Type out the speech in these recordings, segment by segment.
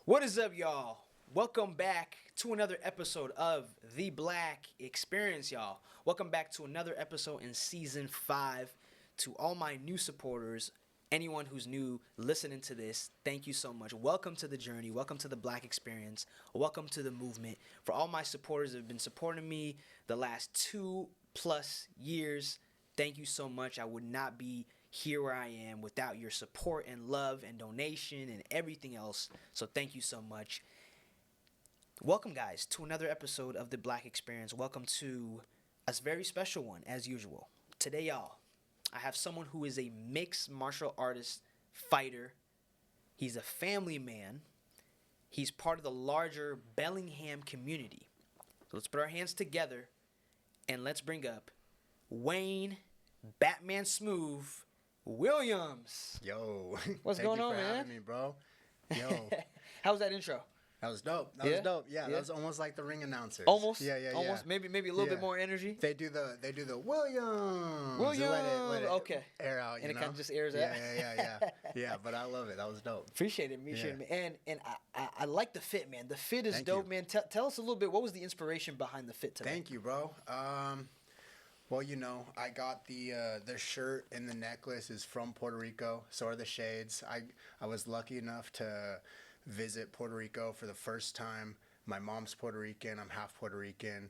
What is up, y'all? Welcome back to another episode of The Black Experience, y'all. Welcome back to another episode in Season 5. To all my new supporters, anyone who's new listening to this, thank you so much. Welcome to the journey. Welcome to The Black Experience. Welcome to the movement. For all my supporters that have been supporting me the last 2+ years, thank you so much. I would not be here where I am without your support and love and donation and everything else. So thank you so much. Welcome, guys, to another episode of The Black Experience. Welcome to a very special one, as usual. Today, y'all, I have someone who is a mixed martial artist fighter. He's a family man. He's part of the larger Bellingham community. So let's put our hands together and let's bring up Wayne Batman Smoov Williams. Yo, What's going on, man? Thank you for having me, bro. Yo, How was that intro? that was dope. That was dope. Yeah, that was almost like the ring announcers. Almost. Yeah. Almost. Maybe a little bit more energy. They do the Williams. Williams. Let it Okay. air out. And it know? kind of just airs out. Yeah. But I love it. That was dope. Appreciate it, man. And I like the fit, man. The fit is Thank dope, you. man. Tell us a little bit. What was the inspiration behind the fit today? Thank you, bro. Well, I got the shirt and the necklace is from Puerto Rico. So are the shades. I was lucky enough to visit Puerto Rico for the first time. My mom's Puerto Rican. I'm half Puerto Rican.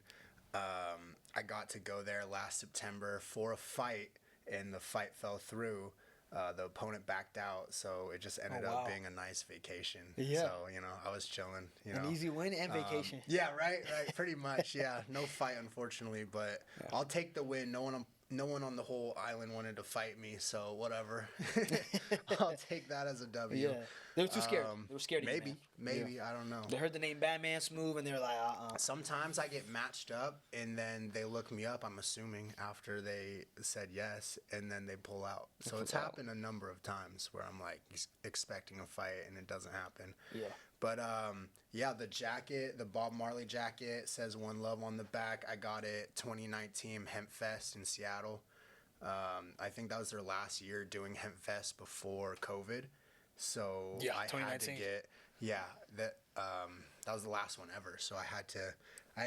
I got to go there last September for a fight, and the fight fell through. The opponent backed out, so it just ended up being a nice vacation. Yeah. So, I was chilling. An easy win and vacation. Yeah, right, pretty much. Yeah, no fight, unfortunately, but I'll take the win. No one on the whole island wanted to fight me, so whatever. I'll take that as a W. Yeah. They were too scared. They were scared of you, man. Maybe, I don't know. They heard the name Batman Smoov, and they're like, Sometimes I get matched up, and then they look me up, I'm assuming, after they said yes, and then they pull out. So it's happened a number of times where I'm like expecting a fight, and it doesn't happen. Yeah. But the jacket, the Bob Marley jacket, says One Love on the back. I got it 2019 Hemp Fest in Seattle. I think that was their last year doing Hemp Fest before COVID. So I had to get that was the last one ever. So I had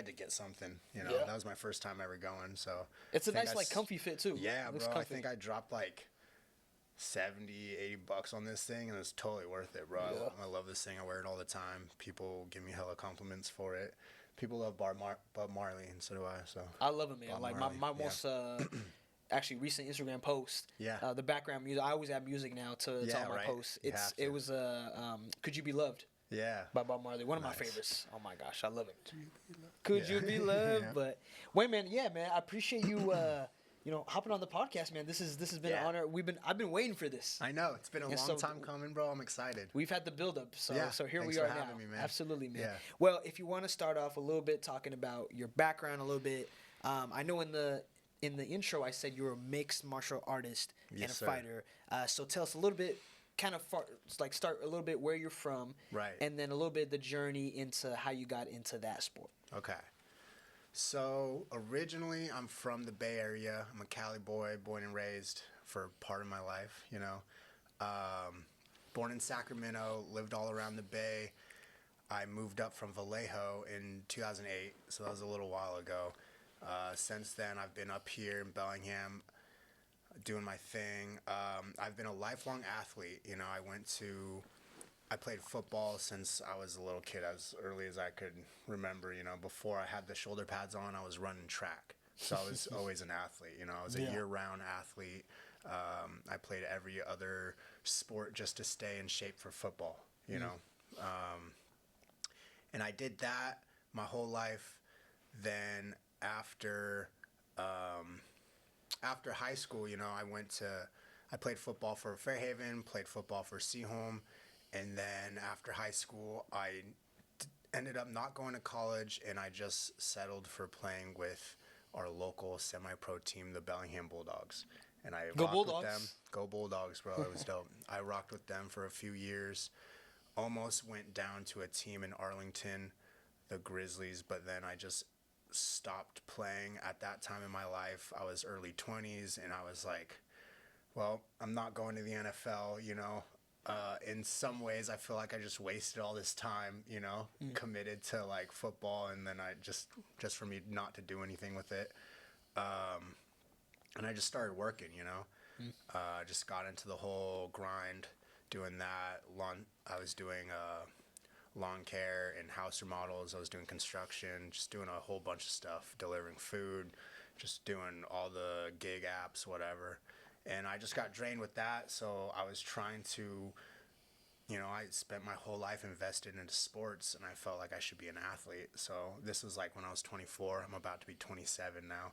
to get something. That was my first time ever going. So it's a nice comfy fit too. Yeah, bro. Comfy. I think I dropped like $70-$80 on this thing, and it's totally worth it, bro. Yeah. I love this thing. I wear it all the time. People give me hella compliments for it. People love Bob Marley, and so do I. So I love it, man. Bob like Marley. my most actually recent Instagram post. Yeah. The background music. I always add music now to all my posts. It was "Could You Be Loved." Yeah. By Bob Marley, one of my favorites. Oh my gosh, I love it. Could you be loved? But wait, man. Yeah, man. I appreciate you. Hopping on the podcast, man. This has been an honor. I've been waiting for this. I know it's been a long time coming, bro. I'm excited. We've had the build up, so here we are now. Me, man. Absolutely, man. Yeah. Well, if you want to start off a little bit talking about your background a little bit, I know in the intro I said you're a mixed martial artist and a fighter. So tell us a little bit, start a little bit where you're from, right, and then a little bit the journey into how you got into that sport. Okay. So originally, I'm from the Bay Area. I'm a Cali boy, born and raised for part of my life. Born in Sacramento, lived all around the Bay. I moved up from Vallejo in 2008, so that was a little while ago. Since then, I've been up here in Bellingham doing my thing. I've been a lifelong athlete. I played football since I was a little kid, as early as I could remember. Before I had the shoulder pads on, I was running track. So I was always an athlete. I was a year-round athlete. I played every other sport just to stay in shape for football, and I did that my whole life. Then after high school, I played football for Fairhaven, played football for Seaholm. And then after high school, I ended up not going to college, and I just settled for playing with our local semi-pro team, the Bellingham Bulldogs. And I rocked with them. Go Bulldogs, bro. It was dope. I rocked with them for a few years. Almost went down to a team in Arlington, the Grizzlies, but then I just stopped playing at that time in my life. I was early 20s, and I was like, well, I'm not going to the NFL, In some ways, I feel like I just wasted all this time, you know, committed to like football, and then I just for me not to do anything with it. And I just started working, you know. Just got into the whole grind, doing that. I was doing lawn care and house remodels. I was doing construction, just doing a whole bunch of stuff, delivering food, just doing all the gig apps, whatever. And I just got drained with that, so I was trying to, you know, I spent my whole life invested into sports, and I felt like I should be an athlete. So this was like when I was 24. I'm about to be 27 now.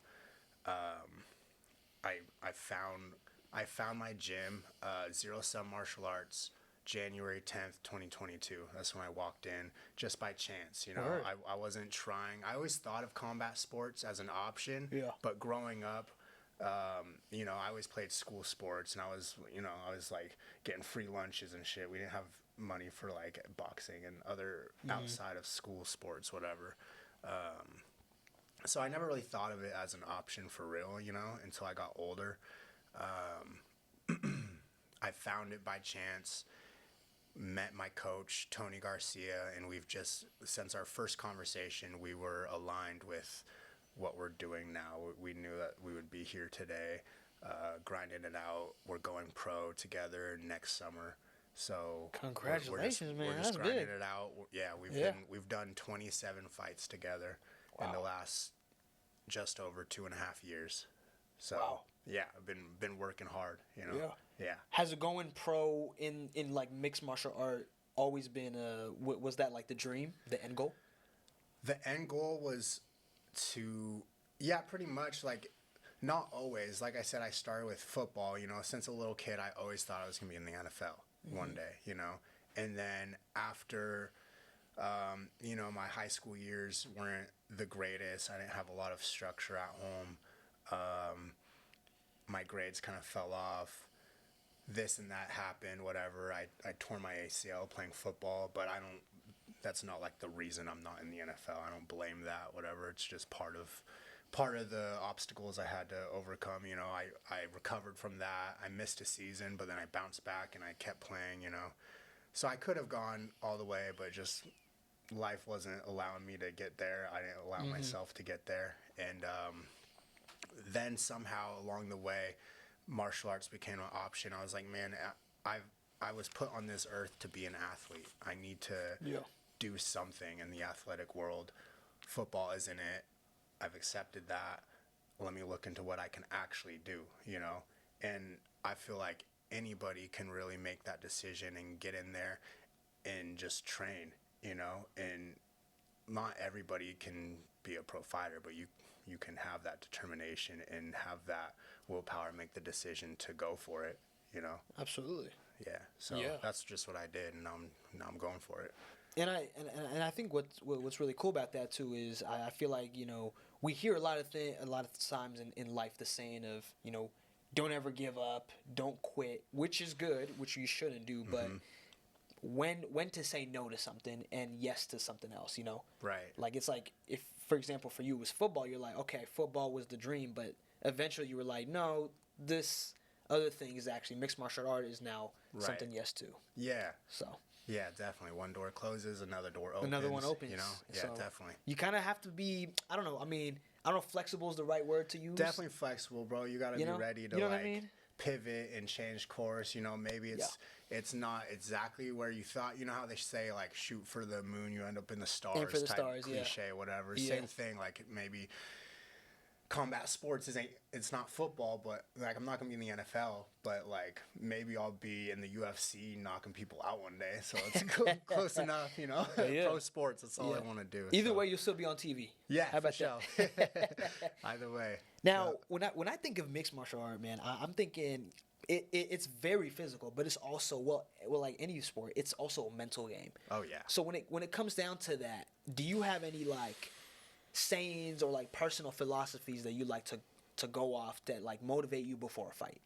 I found my gym, Zero Sum Martial Arts, January 10th, 2022. That's when I walked in, just by chance, you know. I wasn't trying. I always thought of combat sports as an option, but growing up, you know, I always played school sports, and I was like getting free lunches and shit. We didn't have money for like boxing and other outside of school sports, whatever. So I never really thought of it as an option for real, you know, until I got older. I found it by chance, met my coach, Tony Garcia, and we've just, since our first conversation, we were aligned with what we're doing now. We knew that we would be here today, grinding it out. We're going pro together next summer. So congratulations, man. We're just That's grinding big. it out. Yeah, we've done 27 fights together in the last just over 2.5 years. So yeah, I've been working hard, you know. Yeah. Has it going pro in like mixed martial art always been was that like the dream, the end goal? The end goal was to, pretty much, like, not always. Like I said, I started with football, you know. Since a little kid, I always thought I was going to be in the NFL one day, you know. And then after, you know, my high school years weren't the greatest. I didn't have a lot of structure at home. My grades kind of fell off. This and that happened, whatever. I tore my ACL playing football, but that's not like the reason I'm not in the NFL. I don't blame that, whatever. It's just part of the obstacles I had to overcome, you know. I recovered from that. I missed a season, but then I bounced back and I kept playing, you know. So I could have gone all the way, but just life wasn't allowing me to get there. I didn't allow myself to get there. And then somehow along the way, martial arts became an option. I was like, man, I was put on this earth to be an athlete. I need to do something in the athletic world. Football isn't it. I've accepted that. Let me look into what I can actually do, you know. And I feel like anybody can really make that decision and get in there and just train, you know. And not everybody can be a pro fighter, but you can have that determination and have that willpower, make the decision to go for it, you know. Absolutely. Yeah. So that's just what I did, and now I'm going for it. And I think what's really cool about that too is I feel like, you know, we hear a lot of times in life the saying of, you know, don't ever give up, don't quit, which is good, which you shouldn't do, but when to say no to something and yes to something else, you know? Right. Like, it's like, if, for example, for you it was football, you're like, okay, football was the dream, but eventually you were like, no, this other thing is actually mixed martial art is now something yes to. Yeah. So. Yeah, definitely. One door closes, another door opens. Another one opens. You know? Yeah, so definitely. You kind of have to be, I don't know, flexible is the right word to use. Definitely flexible, bro. You got to be ready to, you know like, what I mean? Pivot and change course. You know, maybe it's not exactly where you thought. You know how they say, like, shoot for the moon, you end up in the stars. Aim for the type stars, cliche, whatever. Yeah. Same thing, like, maybe combat sports it's not football, but, like, I'm not gonna be in the NFL, but, like, maybe I'll be in the UFC knocking people out one day, so it's close enough, you know. Pro sports, that's all I want to do. Either way, you'll still be on TV. Yeah, how about that? Either way. Now, when I think of mixed martial art, man, I'm thinking it's very physical, but it's also well like any sport, it's also a mental game. Oh yeah. So when it comes down to that, do you have any like sayings or like personal philosophies that you like to go off that like motivate you before a fight?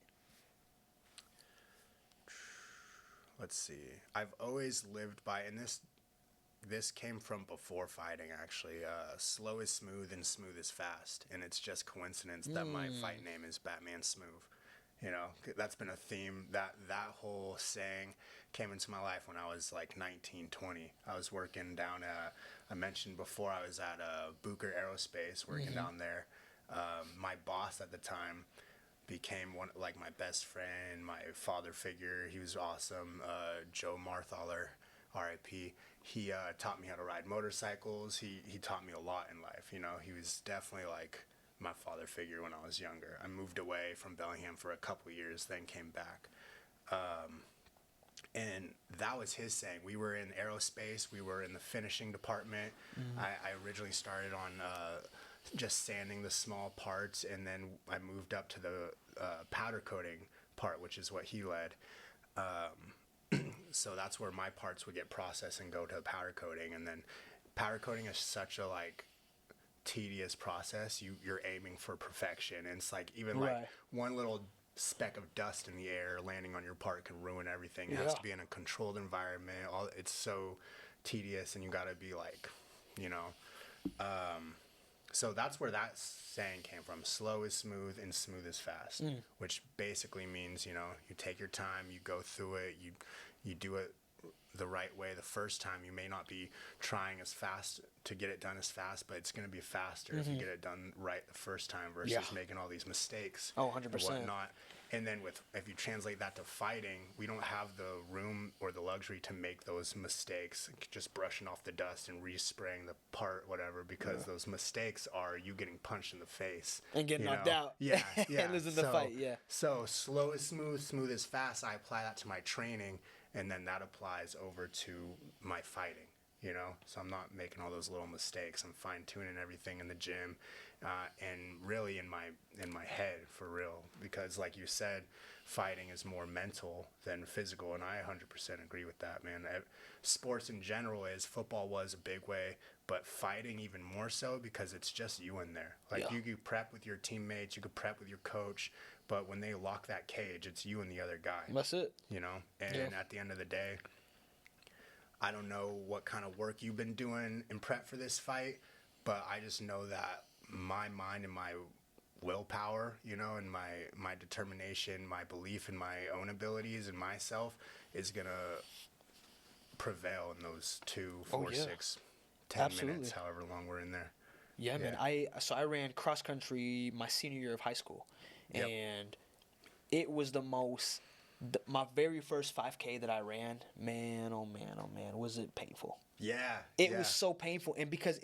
Let's see. I've always lived by, and this came from before fighting actually. Slow is smooth and smooth is fast, and it's just coincidence that my fight name is Batman Smoov. You know, that's been a theme. That whole saying came into my life when I was like 19, 20. I was working down I mentioned before I was at Booker Aerospace working down there. My boss at the time became one like my best friend, my father figure. He was awesome. Joe Marthaler, R.I.P. He taught me how to ride motorcycles. He taught me a lot in life. You know, he was definitely like my father figure when I was younger. I moved away from Bellingham for a couple years, then came back. And that was his saying. We were in aerospace. We were in the finishing department. I originally started on just sanding the small parts, and then I moved up to the powder coating part, which is what he led. So that's where my parts would get processed and go to powder coating. And then powder coating is such a like tedious process. You're aiming for perfection, and it's like even like one little speck of dust in the air landing on your part can ruin everything. It has to be in a controlled environment. It's so tedious, and you got to be like, you know. So that's where that saying came from. Slow is smooth and smooth is fast, which basically means, you know, you take your time, you go through it, you do it the right way the first time. You may not be trying as fast to get it done as fast, but it's going to be faster if you get it done right the first time versus making all these mistakes. 100%. And whatnot. And then if you translate that to fighting, we don't have the room or the luxury to make those mistakes, just brushing off the dust and respraying the part, whatever, because those mistakes are you getting punched in the face. And getting knocked out. Yeah. And losing the fight, So slow is smooth, smooth is fast. I apply that to my training, and then that applies over to my fighting, you know? So I'm not making all those little mistakes. I'm fine-tuning everything in the gym, and really in my head, for real. Because like you said, fighting is more mental than physical, and I 100% agree with that, man. Sports in general football was a big way, but fighting even more so because it's just you in there. Like you could prep with your teammates, you could prep with your coach, but when they lock that cage, it's you and the other guy. That's it. You know? And at the end of the day, I don't know what kind of work you've been doing in prep for this fight, but I just know that my mind and my willpower, you know, and my determination, my belief in my own abilities and myself is going to prevail in those 2, 4, 6, 10 minutes, however long we're in there. Yeah, man. I ran cross country my senior year of high school, and it was my very first 5K that I ran. Man, oh man, was it painful? Yeah, it was so painful, and because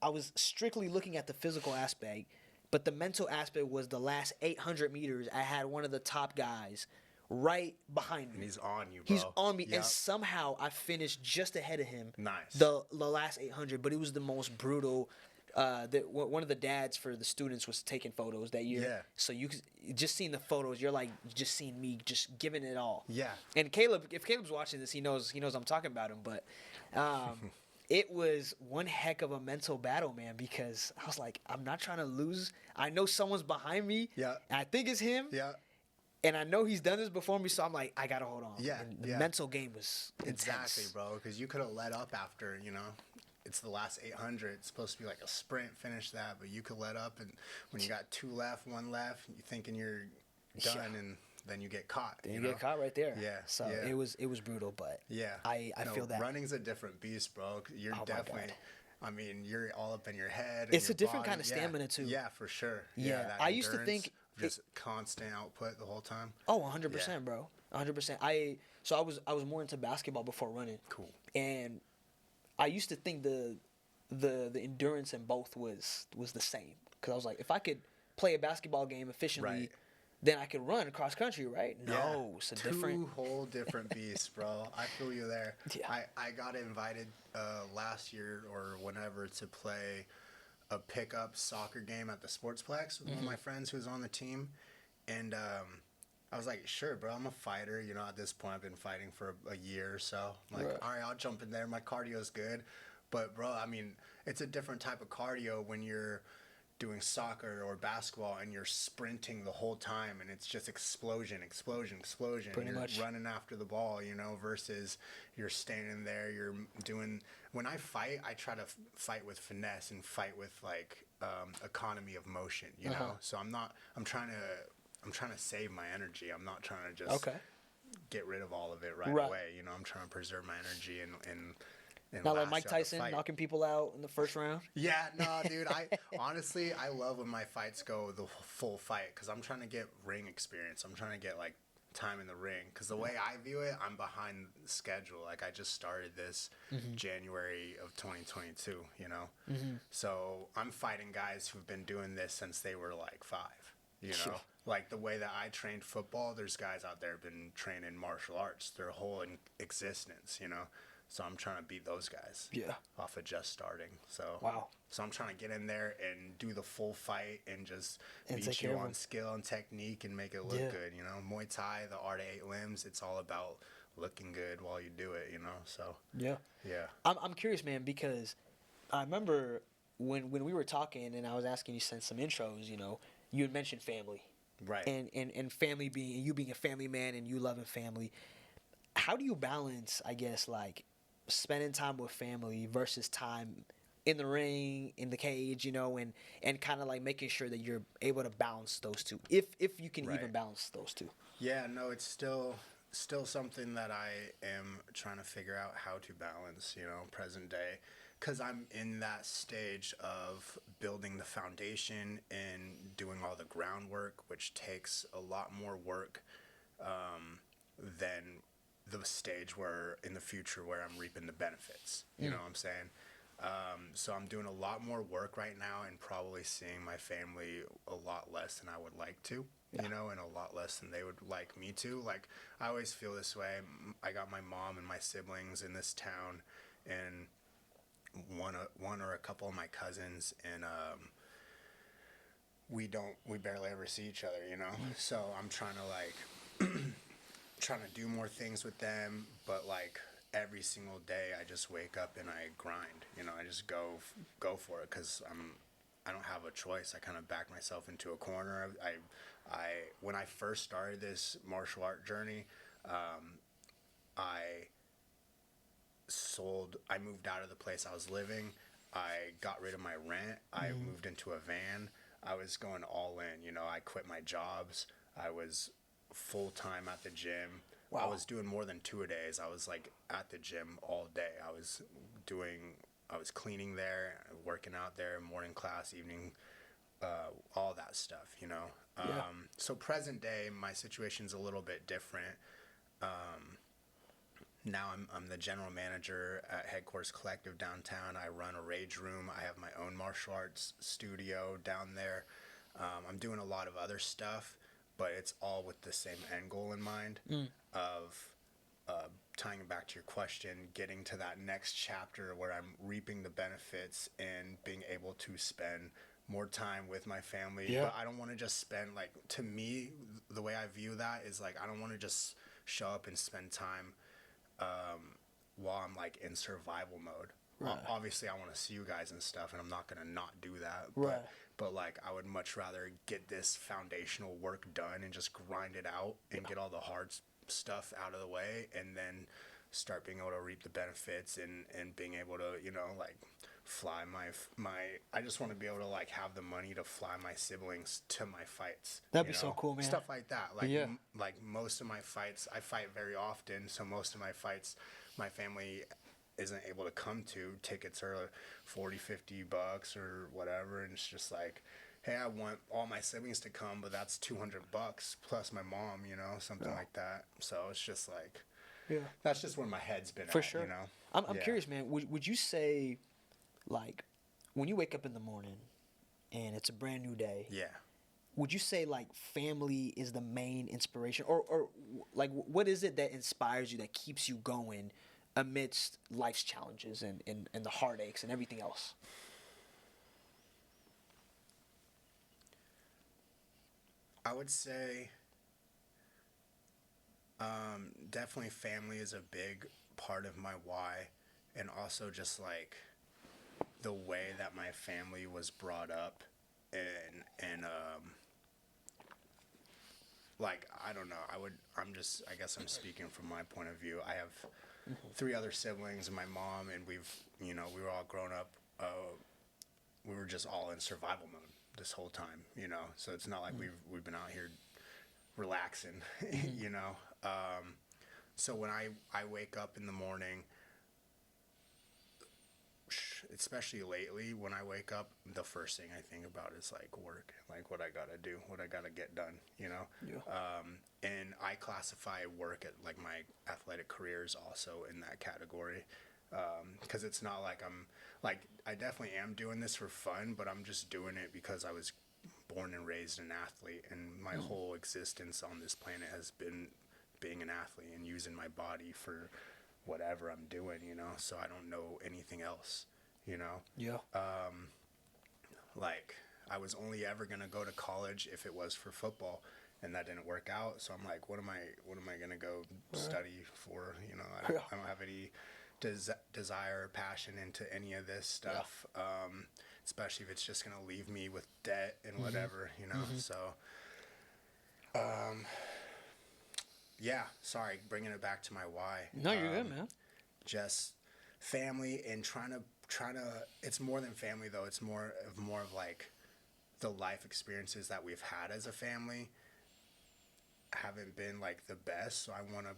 I was strictly looking at the physical aspect, but the mental aspect was the last 800 meters. I had one of the top guys right behind me. And he's on you, bro. He's on me, and somehow I finished just ahead of him. Nice. The last 800, but it was the most brutal. One of the dads for the students was taking photos that year. Yeah. So you just seeing the photos, you're like just seeing me just giving it all. Yeah. And if Caleb's watching this, he knows I'm talking about him. But it was one heck of a mental battle, man, because I was like, I'm not trying to lose. I know someone's behind me. Yeah. And I think it's him. Yeah. And I know he's done this before me, so I'm like, I gotta hold on. Yeah. And the mental game was intense. Exactly, bro. Because you could have let up after, you know. It's the last 800. It's supposed to be like a sprint, finish that, but you could let up, and when you got 2 left, 1 left, you thinking you're done, and then you get caught. Then you get caught right there. Yeah. So it was brutal, but I feel that running's a different beast, bro. You're definitely. I mean, you're all up in your head. It's your a different body. kind of stamina too. Yeah, for sure. Yeah, that I used to think just constant output the whole time. Oh, 100%, bro. 100%. I was more into basketball before running. Cool. And I used to think the endurance in both was the same, because I was like, if I could play a basketball game efficiently, then I could run cross country, right? No, it's a different. 2 whole different beasts, bro. I feel you there. Yeah. I got invited last year or whenever to play a pickup soccer game at the Sportsplex with one of my friends who was on the team, and I was like, sure, bro, I'm a fighter. You know, at this point, I've been fighting for a year or so. I'm like, all right, I'll jump in there. My cardio's good. But, bro, I mean, it's a different type of cardio when you're doing soccer or basketball and you're sprinting the whole time, and it's just explosion. Pretty you're much running after the ball, you know, versus you're standing there, you're doing. When I fight, I try to fight with finesse and fight with, like, economy of motion, you know? So I'm trying to save my energy. I'm not trying to just get rid of all of it right away. You know, I'm trying to preserve my energy and not like Mike Tyson knocking people out in the first round. Yeah, no, dude. I honestly, I love when my fights go the full fight because I'm trying to get ring experience. I'm trying to get like time in the ring because the way I view it, I'm behind schedule. Like I just started this January of 2022. You know, so I'm fighting guys who've been doing this since they were like 5. You know, like the way that I trained football, there's guys out there who've been training martial arts their whole existence. You know. So I'm trying to beat those guys. Yeah. Off of just starting. So So I'm trying to get in there and do the full fight and just beat you on skill and technique and make it look good. You know, Muay Thai, the art of 8 limbs. It's all about looking good while you do it. You know, so yeah. I'm curious, man, because I remember when we were talking and I was asking you send some intros. You know, you had mentioned family, right? And family being a family man and you loving family. How do you balance, I guess, like spending time with family versus time in the ring, in the cage, you know, and kind of like making sure that you're able to balance those two, if you can even balance those two? Yeah, no, it's still something that I am trying to figure out how to balance, you know, present day, because I'm in that stage of building the foundation and doing all the groundwork, which takes a lot more work than the stage where in the future where I'm reaping the benefits. You know what I'm saying? So I'm doing a lot more work right now and probably seeing my family a lot less than I would like to, you know, and a lot less than they would like me to. Like, I always feel this way. I got my mom and my siblings in this town and one or a couple of my cousins, and we barely ever see each other, you know? So I'm trying to like trying to do more things with them, but like every single day I just wake up and I grind, you know, I just go for it because I don't have a choice. I kind of back myself into a corner. I when I first started this martial art journey, I moved out of the place I was living. I got rid of my rent. I moved into a van. I was going all in, you know, I quit my jobs. I was full-time at the gym. I was doing more than 2 a days. I was like at the gym all day. I was cleaning there, working out there, morning class, evening, all that stuff, you know. So present day, my situation's a little bit different. Now I'm the general manager at Headquarters Collective downtown. I run a rage room. I have my own martial arts studio down there. I'm doing a lot of other stuff, but it's all with the same end goal in mind of tying it back to your question, getting to that next chapter where I'm reaping the benefits and being able to spend more time with my family. But I don't want to just spend, like, to me, the way I view that is like, I don't want to just show up and spend time while I'm like in survival mode. Obviously I want to see you guys and stuff, and I'm not going to not do that. But like, I would much rather get this foundational work done and just grind it out and get all the hard stuff out of the way, and then start being able to reap the benefits and being able to, you know, like fly my I just want to be able to like have the money to fly my siblings to my fights. That'd be so cool, man. Stuff like that. Like, like most of my fights, I fight very often, so most of my fights my family isn't able to come to. Tickets are $40-$50 or whatever, and it's just like, hey, I want all my siblings to come, but that's $200 plus my mom, you know, something like that. So it's just like, that's just where my head's been for at, sure. you know. I'm curious, man. Would you say, like, when you wake up in the morning and it's a brand new day, would you say like family is the main inspiration, or like what is it that inspires you, that keeps you going amidst life's challenges and the heartaches and everything else? I would say definitely family is a big part of my why, and also just like the way that my family was brought up, and like, I don't know, I guess I'm speaking from my point of view. I have 3 other siblings and my mom, and we were all grown up, we were just all in survival mode this whole time, you know, so it's not like we've been out here relaxing, you know. So when I wake up in the morning, especially lately, when I wake up, the first thing I think about is like work, like what I gotta do, what I gotta get done, you know. Yeah. And I classify work at like my athletic careers also in that category, because it's not like I definitely am doing this for fun, but I'm just doing it because I was born and raised an athlete, and my whole existence on this planet has been being an athlete and using my body for whatever I'm doing, you know. So I don't know anything else, you know. Yeah. Like I was only ever gonna go to college if it was for football, and that didn't work out. So I'm like, what am I gonna go study for? You know, I don't have any desire or passion into any of this stuff. Especially if it's just gonna leave me with debt and whatever, you know. So, yeah. Sorry, bringing it back to my why. No, you're good, man. Just family and trying to. It's more than family though. It's more of like the life experiences that we've had as a family haven't been like the best. So I want to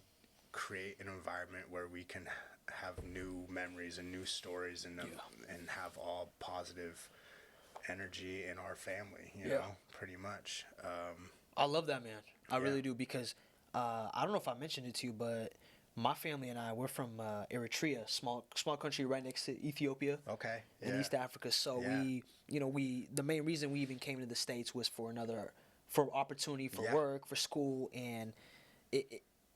create an environment where we can have new memories and new stories and have all positive energy in our family, you know, pretty much. I love that, man. I really do, because I don't know if I mentioned it to you, but my family and I, we're from Eritrea, small country right next to Ethiopia. Okay. In East Africa. So the main reason we even came to the States was for opportunity for work, for school, and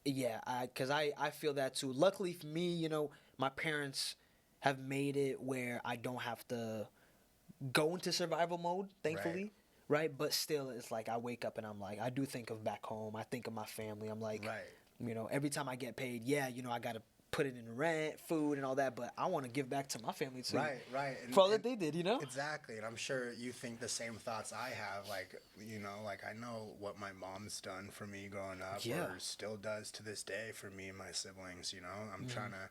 because I feel that too. Luckily for me, you know, my parents have made it where I don't have to go into survival mode, thankfully. Right? But still, it's like I wake up and I'm like, I do think of back home. I think of my family. I'm like, you know, every time I get paid, you know, I got to put it in rent, food, and all that. But I want to give back to my family too. Right. And, for all that they did, you know? Exactly. And I'm sure you think the same thoughts I have. Like, you know, like I know what my mom's done for me growing up or still does to this day for me and my siblings, you know. I'm trying to,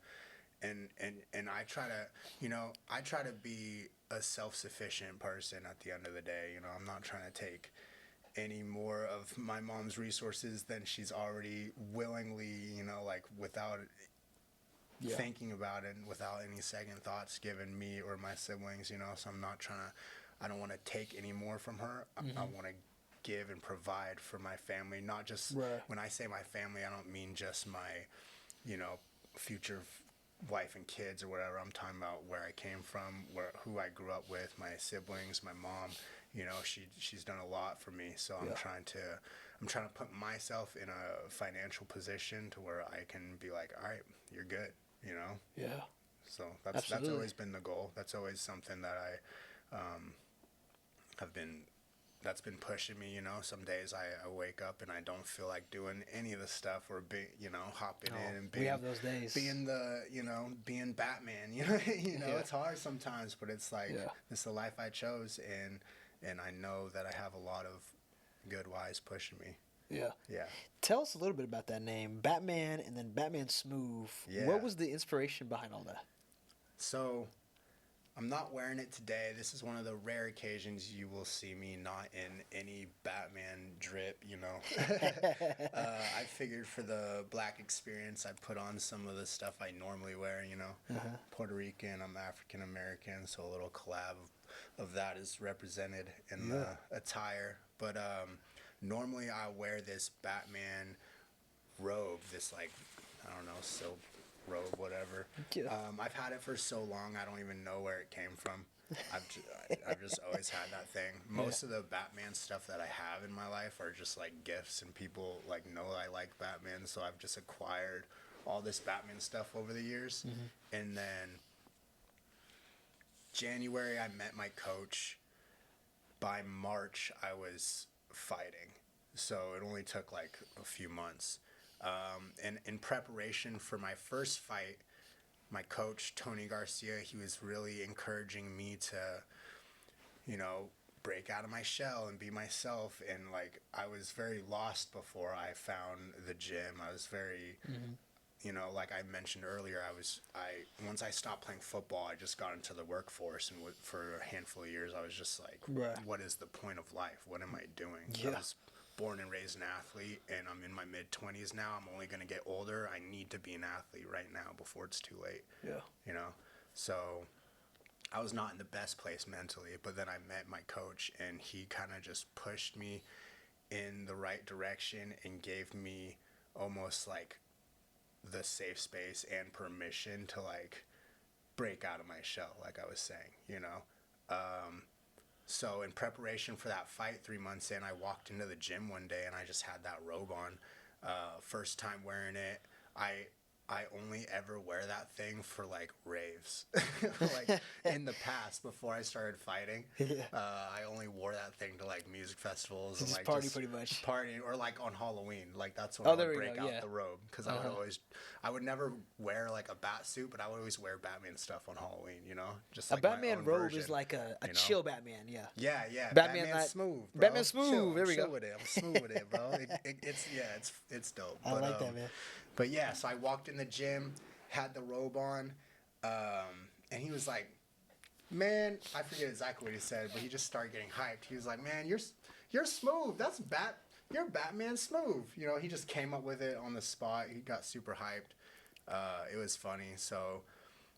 and I try to, you know, I try to be a self-sufficient person at the end of the day. You know, I'm not trying to take any more of my mom's resources than she's already willingly, you know, like without thinking about it and without any second thoughts given me or my siblings, you know. So I'm not trying to, I don't want to take any more from her. I want to give and provide for my family, not just when I say my family, I don't mean just my, you know, future wife and kids or whatever. I'm talking about where I came from, who I grew up with, my siblings, my mom. You know, she's done a lot for me. So I'm trying to put myself in a financial position to where I can be like, all right, you're good, you know? Yeah. So that's always been the goal. That's always something that I that's been pushing me, you know. Some days I wake up and I don't feel like doing any of the stuff or hopping in and we have those days. Being Batman, you know, it's hard sometimes, but it's like it's the life I chose, and I know that I have a lot of good whys pushing me. Yeah. Tell us a little bit about that name, Batman, and then Batman Smoov. Yeah. What was the inspiration behind all that? So, I'm not wearing it today. This is one of the rare occasions you will see me not in any Batman drip, you know. I figured for the black experience, I put on some of the stuff I normally wear, you know. Puerto Rican, I'm African American, so a little collab of that is represented in the attire. But normally I wear this Batman robe, this like, I don't know, silk robe, whatever. I've had it for so long, I don't even know where it came from. I've just always had that thing. Most of the Batman stuff that I have in my life are just like gifts, and people like know I like Batman, so I've just acquired all this Batman stuff over the years. And then January I met my coach. By March I was fighting, so it only took like a few months. And in preparation for my first fight, my coach, Tony Garcia, he was really encouraging me to, you know, break out of my shell and be myself. And like, I was very lost before I found the gym. I was very, you know, like I mentioned earlier, once I stopped playing football, I just got into the workforce, and for a handful of years, I was just like, what is the point of life? What am I doing? I was born and raised an athlete, and I'm in my mid-20s now. I'm only going to get older. I need to be an athlete right now before it's too late. Yeah. You know? So I was not in the best place mentally, but then I met my coach, and he kind of just pushed me in the right direction and gave me almost like the safe space and permission to like break out of my shell, like I was saying, you know? So in preparation for that fight 3 months in, I walked into the gym one day and I just had that robe on. First time wearing it. I only ever wear that thing for like raves. Like in the past, before I started fighting, I only wore that thing to like music festivals and Just like party pretty much. Partying, or like on Halloween. Like that's when I would break out the robe, because I would never wear like a bat suit, but I would always wear Batman stuff on Halloween. You know, just like a Batman robe version, is like a you know? Chill Batman. Yeah. Yeah. Batman Smoov. Bro. Batman Smoov. Chill, There we go. with it. I'm smooth with it, bro. It's dope. I like that, man. But yeah, so I walked in the gym, had the robe on, and he was like, man, I forget exactly what he said, but he just started getting hyped. He was like, man, you're smooth. You're Batman Smoov. You know, he just came up with it on the spot. He got super hyped. It was funny. So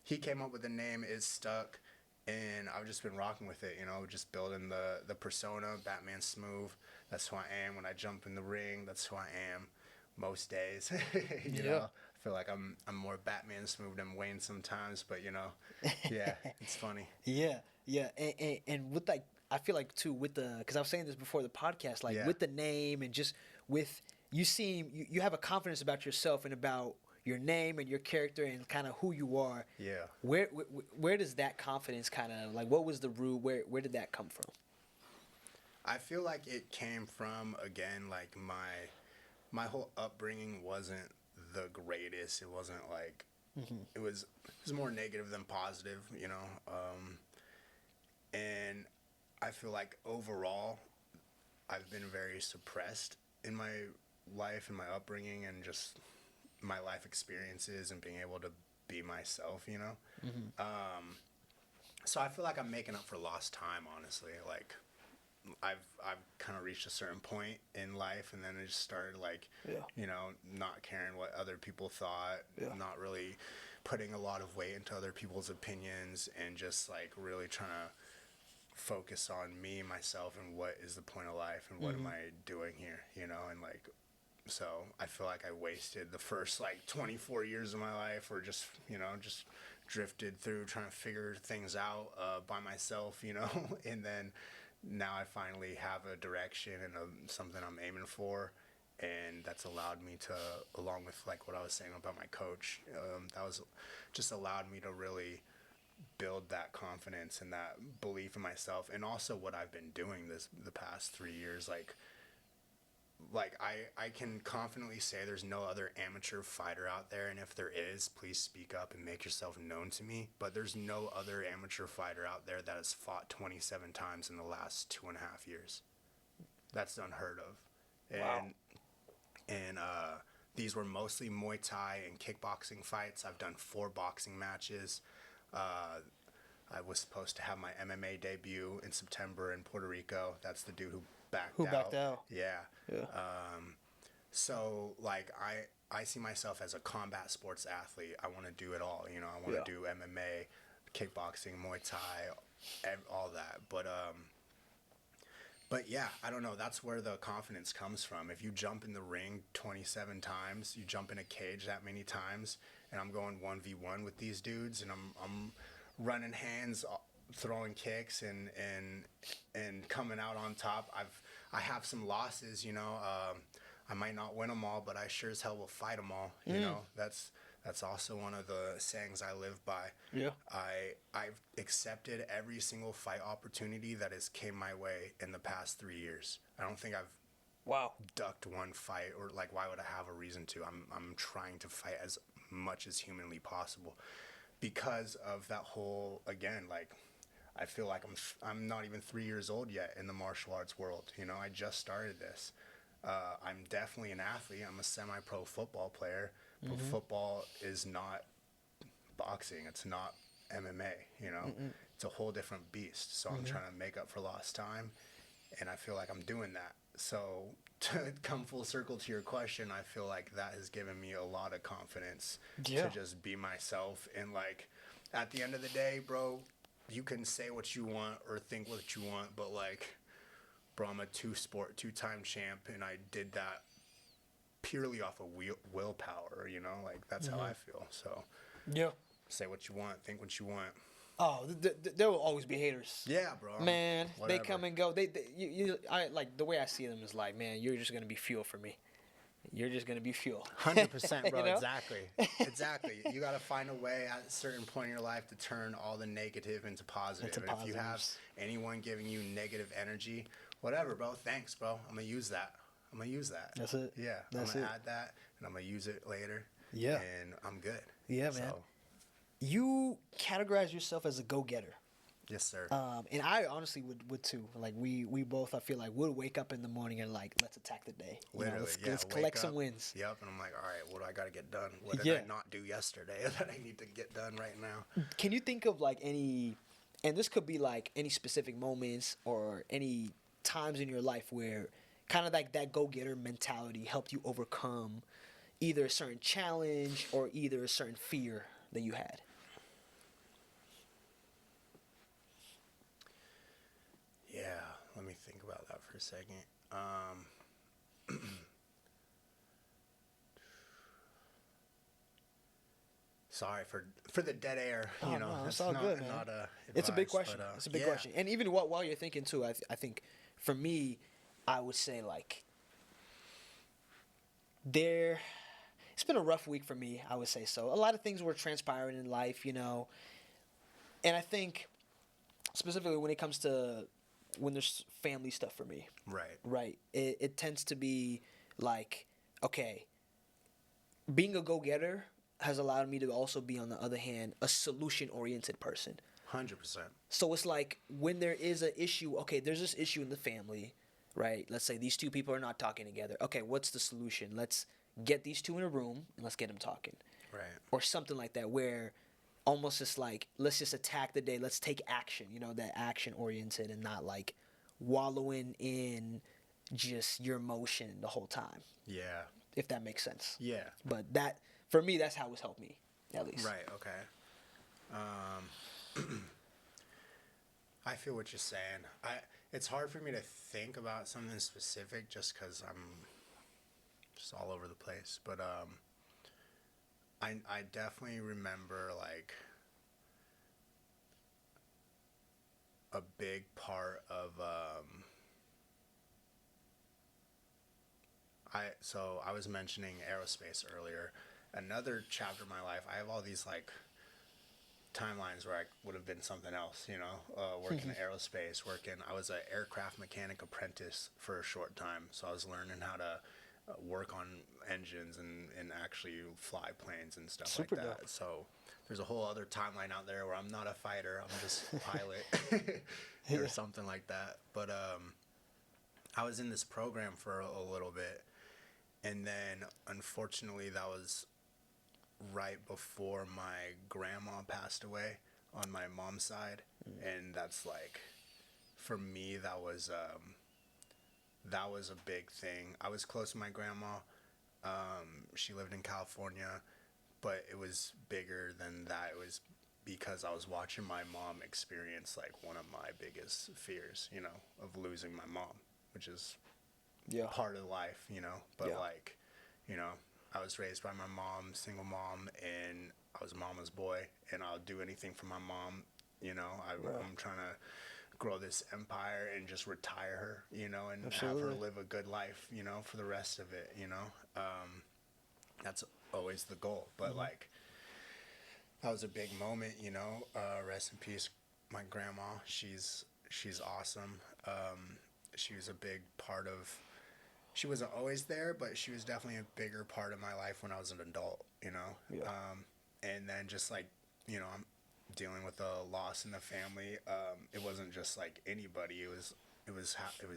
he came up with the name, Is Stuck, and I've just been rocking with it, you know, just building the persona, Batman Smoov. That's who I am when I jump in the ring. That's who I am most days. you know, I feel like I'm more Batman Smoov than Wayne sometimes, but you know, yeah, it's funny. Yeah, and with like, I feel like too with the, because I was saying this before the podcast, like with the name and just with you have a confidence about yourself and about your name and your character and kind of who you are. Yeah. Where does that confidence kind of like, what was the root? Where did that come from? I feel like it came from, again, like my whole upbringing wasn't the greatest. It wasn't like, it was more negative than positive, you know? And I feel like overall, I've been very suppressed in my life and my upbringing and just my life experiences and being able to be myself, you know? So I feel like I'm making up for lost time, honestly. Like, I've kind of reached a certain point in life, and then I just started like, you know, not caring what other people thought, not really putting a lot of weight into other people's opinions, and just like really trying to focus on me, myself, and what is the point of life, and what am I doing here, you know? And like, so I feel like I wasted the first like 24 years of my life, or just, you know, just drifted through trying to figure things out by myself, you know? And then now I finally have a direction and something I'm aiming for, and that's allowed me to, along with like what I was saying about my coach, that was just allowed me to really build that confidence and that belief in myself, and also what I've been doing the past 3 years. Like I can confidently say there's no other amateur fighter out there, and if there is, please speak up and make yourself known to me. But there's no other amateur fighter out there that has fought 27 times in the last 2.5 years. That's unheard of. Wow. And these were mostly Muay Thai and kickboxing fights. I've done 4 boxing matches. I was supposed to have my MMA debut in September in Puerto Rico. That's the dude who backed out. Yeah. So like I see myself as a combat sports athlete. I want to do it all, you know. I want to do MMA, kickboxing, Muay Thai, all that. But yeah, I don't know. That's where the confidence comes from. If you jump in the ring 27 times, you jump in a cage that many times, and I'm going 1v1 with these dudes, and I'm running hands, throwing kicks, and coming out on top. I have some losses, you know. I might not win them all, but I sure as hell will fight them all. You know, that's also one of the sayings I live by. Yeah. I've accepted every single fight opportunity that has came my way in the past 3 years. I don't think I've ducked one fight, or like, why would I have a reason to? I'm trying to fight as much as humanly possible, because of that whole, again, like, I feel like I'm not even 3 years old yet in the martial arts world. You know, I just started this. I'm definitely an athlete. I'm a semi-pro football player. But football is not boxing. It's not MMA, you know. It's a whole different beast. So I'm trying to make up for lost time. and I feel like I'm doing that. So to come full circle to your question, I feel like that has given me a lot of confidence Yeah. to just be myself. And like at the end of the day, bro, you can say what you want or think what you want, but like, bro, I'm a two-time champ, and I did that purely off of willpower, you know? Like, that's how I feel. So, Yeah. say what you want, think what you want. Oh, there will always be haters. Yeah, bro. Man, Whatever. they come and go. I like the way I see them is like, man, you're just gonna be fuel for me. You're just gonna be fuel. 100%, bro. You know? Exactly. You got to find a way at a certain point in your life to turn all the negative into positive. And if you have anyone giving you negative energy, whatever, bro, thanks, bro. I'm going to use that. That's it. Yeah. That's I'm going to add that, and I'm going to use it later. Yeah. And I'm good. Yeah, man. You categorize yourself as a go-getter. Yes, sir. And I honestly would too. Like we both, I feel like, would wake up in the morning and like, let's attack the day. Literally, let's collect some wins. Yep, and I'm like, all right, what do I got to get done? What did I not do yesterday that I need to get done right now? Can you think of like any, and this could be like any specific moments or any times in your life where kind of like that go-getter mentality helped you overcome either a certain challenge or either a certain fear that you had? Yeah, let me think about that for a second. Sorry for the dead air. You know, no, it's all good, man. It's a big question. It's a big question. And even while you're thinking too, I think for me, I would say like it's been a rough week for me. I would say so. A lot of things were transpiring in life, you know, and I think specifically when it comes to when there's family stuff for me. Right. It tends to be like, okay, being a go-getter has allowed me to also be, on the other hand, a solution-oriented person. 100%. So it's like when there is an issue, okay, there's this issue in the family, right? Let's say these two people are not talking together. Okay, what's the solution? Let's get these two in a room and let's get them talking. Right. Or something like that, where almost it's like, let's just attack the day. Let's take action, you know, that action-oriented and not like wallowing in just your emotion the whole time. Yeah. If that makes sense. Yeah. But that, for me, that's how it's helped me, at least. Right, okay. I feel what you're saying. It's hard for me to think about something specific just because I'm just all over the place. But I definitely remember like a big part of I was mentioning aerospace earlier. Another chapter of my life, I have all these like timelines where I would have been something else, you know, working in aerospace, I was an aircraft mechanic apprentice for a short time. So I was learning how to work on engines and actually fly planes and stuff Super like that. dope. So there's a whole other timeline out there where I'm not a fighter, I'm just a pilot or something like that. But I was in this program for a little bit, and then unfortunately that was right before my grandma passed away on my mom's side. And that's like, for me, that was a big thing. I was close to my grandma. She lived in California, but it was bigger than that. It was because I was watching my mom experience like one of my biggest fears, you know, of losing my mom, which is part of life, you know. But like, you know, I was raised by my mom, single mom, and I was a mama's boy, and I'll do anything for my mom, you know. I'm trying to grow this empire and just retire her, you know, and have her live a good life, you know, for the rest of it, you know. That's always the goal. But like, that was a big moment, you know. Rest in peace, my grandma. She's awesome. She was a big part of. She wasn't always there, but she was definitely a bigger part of my life when I was an adult, you know. And then just like, you know, I'm dealing with a loss in the family. It wasn't just like anybody. It was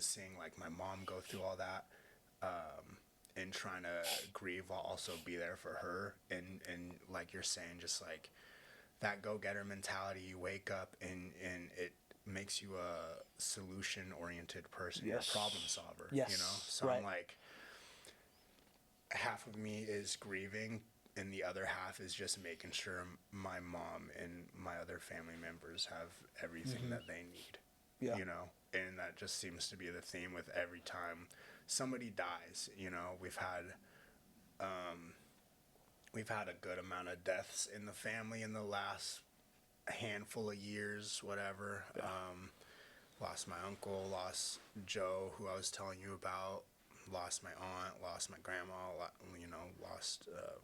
seeing like my mom go through all that, and trying to grieve while also be there for her. And like you're saying, just like that go-getter mentality. You wake up and makes you a solution-oriented person. Yes. You're a problem solver. Yes. You know, so Right. I'm like, half of me is grieving, and the other half is just making sure my mom and my other family members have everything that they need. Yeah. You know, and that just seems to be the theme with every time somebody dies. You know, we've had a good amount of deaths in the family in the last handful of years, whatever. Yeah. Lost my uncle, lost Joe, who I was telling you about, lost my aunt, lost my grandma, you know, lost a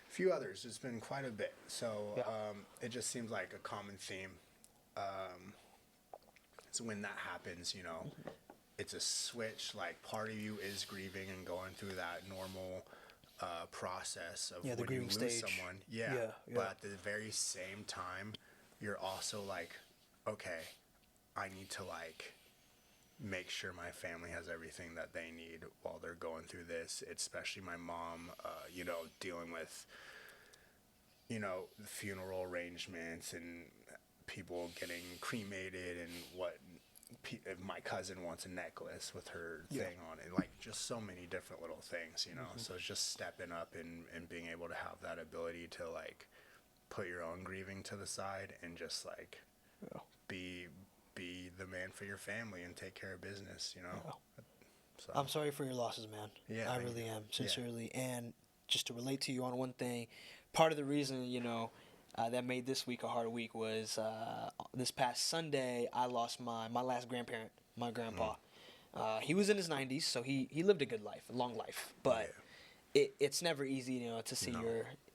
few others. It's been quite a bit. So Yeah. it just seems like a common theme. So when that happens, you know, it's a switch. Like, part of you is grieving and going through that normal process of Yeah, the when you grieving lose stage. someone. Yeah, yeah. But at the very same time, you're also like, okay, I need to, like, make sure my family has everything that they need while they're going through this, especially my mom, you know, dealing with, you know, the funeral arrangements and people getting cremated, and what if my cousin wants a necklace with her thing on it, like, just so many different little things, you know. So it's just stepping up and being able to have that ability to, like, put your own grieving to the side and just, like, be the man for your family and take care of business, you know. So I'm sorry for your losses, man. Yeah, I thank really you. am, sincerely. And just to relate to you on one thing, part of the reason, you know, that made this week a hard week was this past Sunday, I lost my last grandparent, my grandpa. He was in his 90s, so he lived a good life, a long life. But it's never easy, you know, to see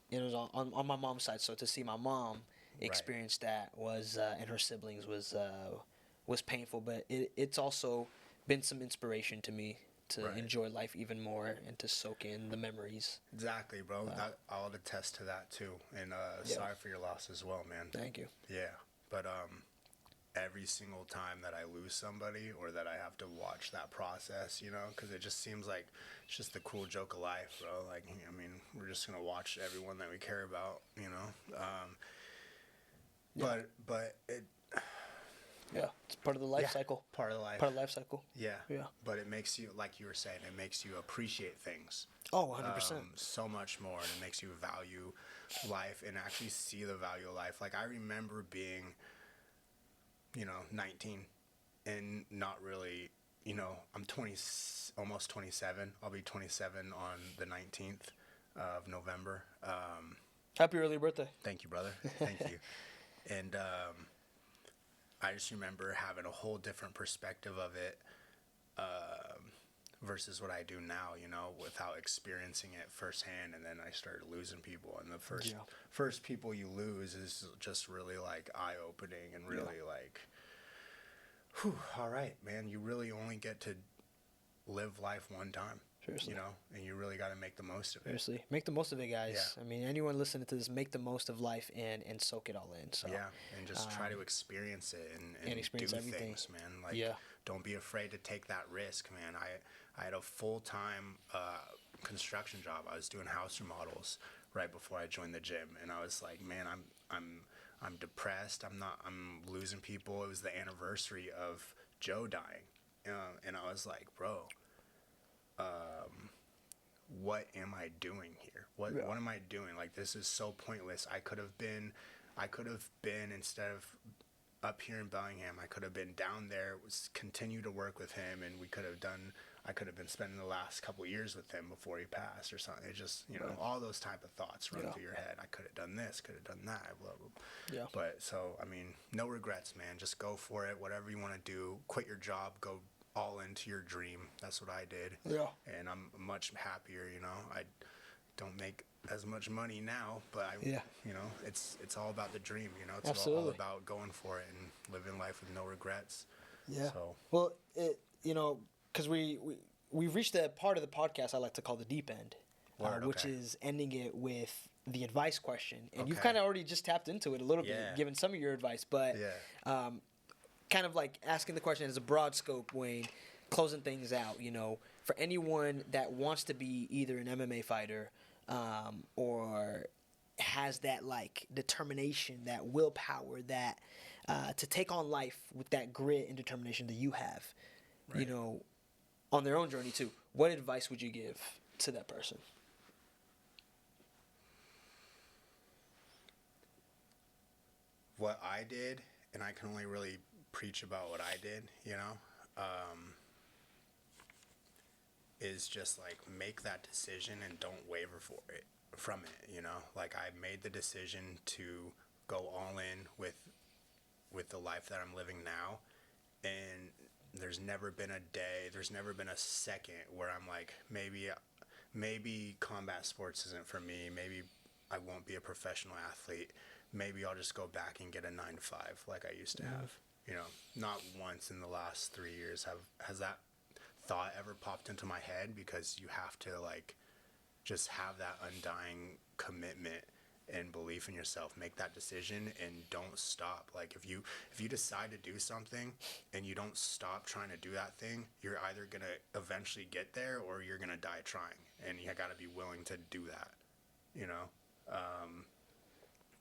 it was on my mom's side, so to see my mom experience that was, and her siblings was painful. But it's also been some inspiration to me to enjoy life even more and to soak in the memories. Exactly, bro. I'll attest to that too. And sorry for your loss as well, man. Thank you. Yeah, but every single time that I lose somebody or that I have to watch that process, you know, because it just seems like it's just the cool joke of life, bro. Like, I mean, we're just gonna watch everyone that we care about, you know. But it. Yeah, it's part of the life cycle. Part of the life. Part of the life cycle. Yeah. Yeah. But it makes you, like you were saying, it makes you appreciate things. Oh, 100%. So much more, and it makes you value life and actually see the value of life. Like, I remember being, you know, 19 and not really, you know, I'm almost 27. I'll be 27 on the 19th of November. Happy early birthday. Thank you, brother. Thank you. And I just remember having a whole different perspective of it versus what I do now, you know, without experiencing it firsthand. And then I started losing people, and the first people you lose is just really, like, eye-opening and really like, whew, all right, man, you really only get to live life one time. Seriously. You know, and you really got to make the most of it. Seriously. Make the most of it, guys. Yeah. I mean, anyone listening to this, make the most of life and soak it all in. So Yeah, and just try to experience it and experience do everything. things, man. Like, don't be afraid to take that risk, man. I had a full-time construction job. I was doing house remodels right before I joined the gym, and I was like, man, I'm depressed. I'm losing people. It was the anniversary of Joe dying, and I was like, bro, what am I doing here? What am I doing? Like, this is so pointless. I could have been instead of up here in Bellingham, I could have been down there, continue to work with him, and I could have been spending the last couple of years with him before he passed or something. It just, you know, all those type of thoughts run through your head. I could have done this, could have done that, blah, blah, blah. Yeah. But so, I mean, no regrets, man. Just go for it. Whatever you want to do, quit your job, go all into your dream. That's what I did. Yeah. And I'm much happier, you know. I don't make as much money now, but you know, it's all about the dream, you know. It's all about going for it and living life with no regrets. Yeah. So, well, you know, because we've reached that part of the podcast I like to call the deep end, which is ending it with the advice question. And you've kind of already just tapped into it a little bit, given some of your advice, but kind of like asking the question as a broad scope, Wayne, closing things out, you know, for anyone that wants to be either an MMA fighter or has that, like, determination, that willpower, that to take on life with that grit and determination that you have, Right. on their own journey too. What advice would you give to that person? What I did, and I can only really preach about what I did, is just like make that decision and don't waver from it. Like I made the decision to go all in with the life that I'm living now, and there's never been a day, there's never been a second where I'm like, maybe combat sports isn't for me, maybe I won't be a professional athlete, maybe I'll just go back and get a 9-to-5 like I used to have. Not once in the last 3 years has that thought ever popped into my head, because you have to like just have that undying commitment and belief in yourself. Make that decision and don't stop. Like if you decide to do something and you don't stop trying to do that thing, you're either gonna eventually get there or you're gonna die trying, and you gotta be willing to do that.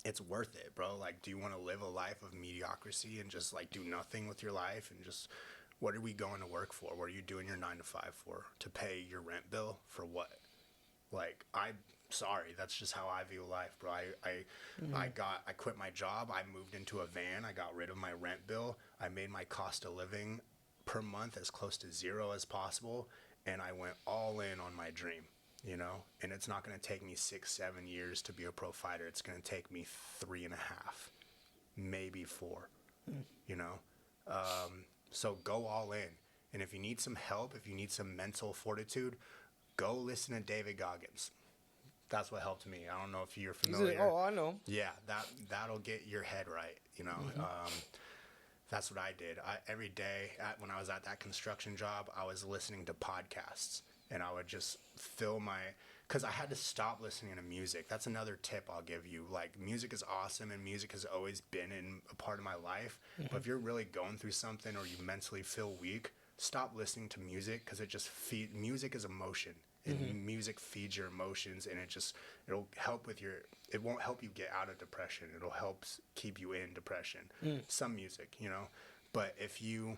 It's worth it, bro. Like, do you want to live a life of mediocrity and just like do nothing with your life and just, what are we going to work for? What are you doing your 9-to-5 for? To pay your rent bill? For what? Like, I'm sorry, that's just how I view life, bro. I quit my job. I moved into a van. I got rid of my rent bill. I made my cost of living per month as close to zero as possible, and I went all in on my dream. And it's not going to take me 6-7 years to be a pro fighter. It's going to take me 3.5, maybe 4. So go all in. And if you need some help, if you need some mental fortitude, go listen to David Goggins. That's what helped me. I don't know if you're familiar. Oh, I know. Yeah, that'll get your head right. That's what I did. Every day when I was at that construction job, I was listening to podcasts, and I would just because I had to stop listening to music. That's another tip I'll give you. Like, music is awesome, and music has always been a part of my life. But if you're really going through something or you mentally feel weak, stop listening to music, because music is emotion. And music feeds your emotions, and it'll help it won't help you get out of depression. It'll help keep you in depression. Some music, but if you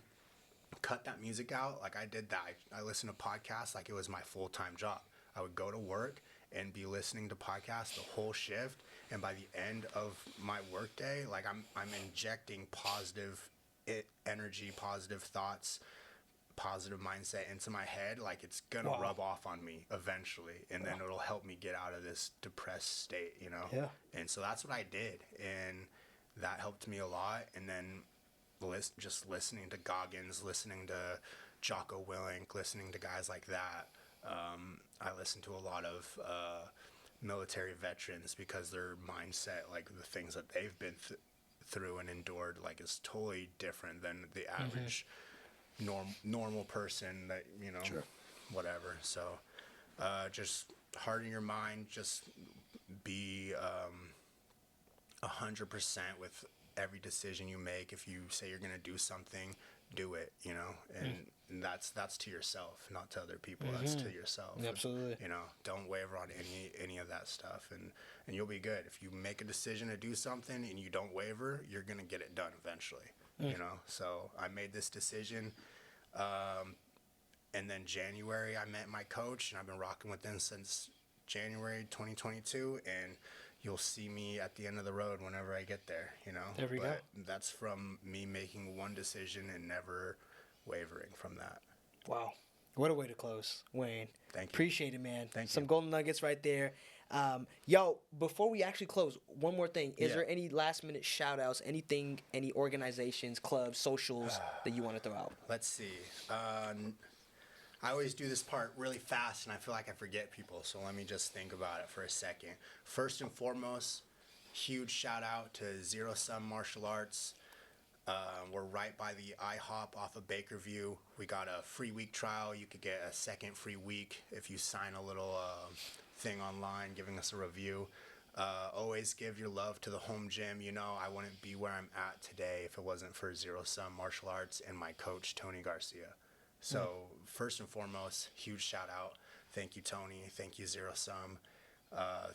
cut that music out, like I did that, I listened to podcasts like it was my full-time job. I would go to work and be listening to podcasts the whole shift, and by the end of my work day, like I'm injecting positive energy, positive thoughts, positive mindset into my head. Like, it's gonna rub off on me eventually, and then it'll help me get out of this depressed state. Yeah. And so that's what I did, and that helped me a lot. And then just listening to Goggins, listening to Jocko Willink, listening to guys like that. I listen to a lot of military veterans, because their mindset, like the things that they've been through and endured, like is totally different than the average normal person that, Sure. whatever. So just harden your mind, just be 100% with every decision you make. If you say you're going to do something, do it, and that's to yourself, not to other people. That's to yourself. Absolutely. Don't waver on any of that stuff, and you'll be good. If you make a decision to do something and you don't waver, you're going to get it done eventually. So I made this decision, and then January I met my coach, and I've been rocking with him since January 2022, and you'll see me at the end of the road whenever I get there. There we go. That's from me making one decision and never wavering from that. Wow. What a way to close, Wayne. Thank you. Appreciate it, man. Thank you. Some golden nuggets right there. Yo, before we actually close, one more thing. Is there any last minute shout outs, anything, any organizations, clubs, socials that you want to throw out? Let's see. I always do this part really fast, and I feel like I forget people, so let me just think about it for a second. First and foremost, huge shout out to Zero Sum Martial Arts. We're right by the IHOP off of Bakerview. We got a free week trial. You could get a second free week if you sign a little thing online giving us a review. Always give your love to the home gym. I wouldn't be where I'm at today if it wasn't for Zero Sum Martial Arts and my coach, Tony Garcia. So first and foremost, huge shout out. Thank you, Tony. Thank you, Zero Sum.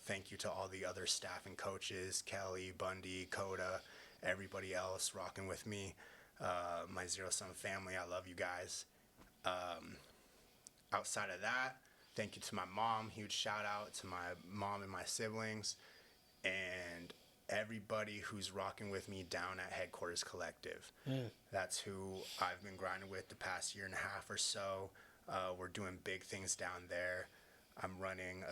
Thank you to all the other staff and coaches, Kelly, Bundy, Coda, everybody else rocking with me. My Zero Sum family, I love you guys. Outside of that, thank you to my mom. Huge shout out to my mom and my siblings, and everybody who's rocking with me down at Headquarters Collective. That's who I've been grinding with the past year and a half or so. We're doing big things down there. I'm running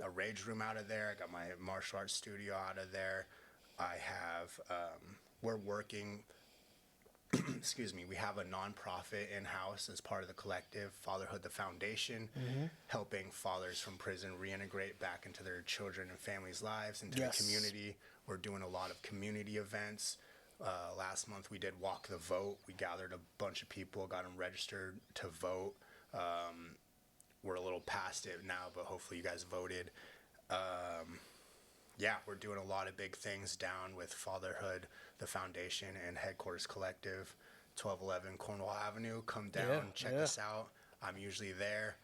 a rage room out of there. I got my martial arts studio out of there. I have, we're working, excuse me, we have a nonprofit in-house as part of the collective, Fatherhood the Foundation, helping fathers from prison reintegrate back into their children and families' lives, into the community. We're doing a lot of community events. Last month we did Walk the Vote. We gathered a bunch of people, got them registered to vote. We're a little past it now, but hopefully you guys voted. Yeah, we're doing a lot of big things down with Fatherhood, the Foundation, and Headquarters Collective, 1211 Cornwall Avenue. Come down, check us out. I'm usually there.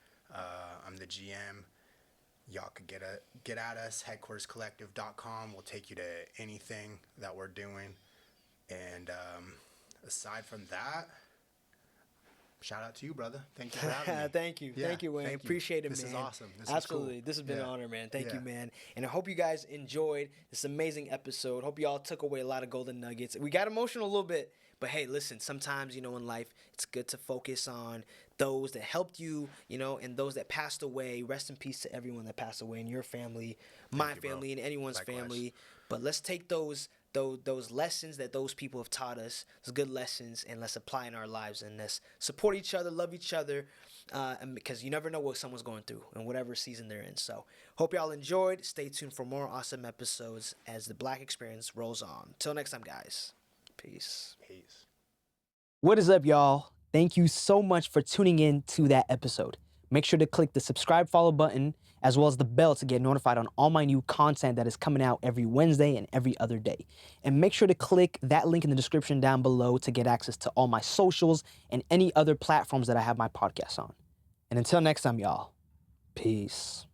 I'm the GM. Y'all could get at us, headquarterscollective.com. We'll take you to anything that we're doing. And aside from that, shout out to you, brother. Thank you for having me. Thank you. Yeah, Thank you, Wayne. thank you. Appreciate it, This man. is awesome. This Absolutely. is cool. This has been an honor, man. Thank you, Yeah. man. And I hope you guys enjoyed this amazing episode. Hope y'all took away a lot of golden nuggets. We got emotional a little bit, but hey, listen, sometimes, you know, in life, it's good to focus on those that helped you, you know, and those that passed away. Rest in peace to everyone that passed away in your family, my you, bro. family, and anyone's Likewise. family. But let's take those lessons that those people have taught us, those good lessons, and let's apply in our lives, and let's support each other, love each other, and because you never know what someone's going through and whatever season they're in. So hope y'all enjoyed. Stay tuned for more awesome episodes as the Black Experience rolls on. Till next time, guys. Peace. Peace. What is up, y'all? Thank you so much for tuning in to that episode. Make sure to click the subscribe, follow button, as well as the bell to get notified on all my new content that is coming out every Wednesday and every other day. And make sure to click that link in the description down below to get access to all my socials and any other platforms that I have my podcast on. And until next time, y'all, peace.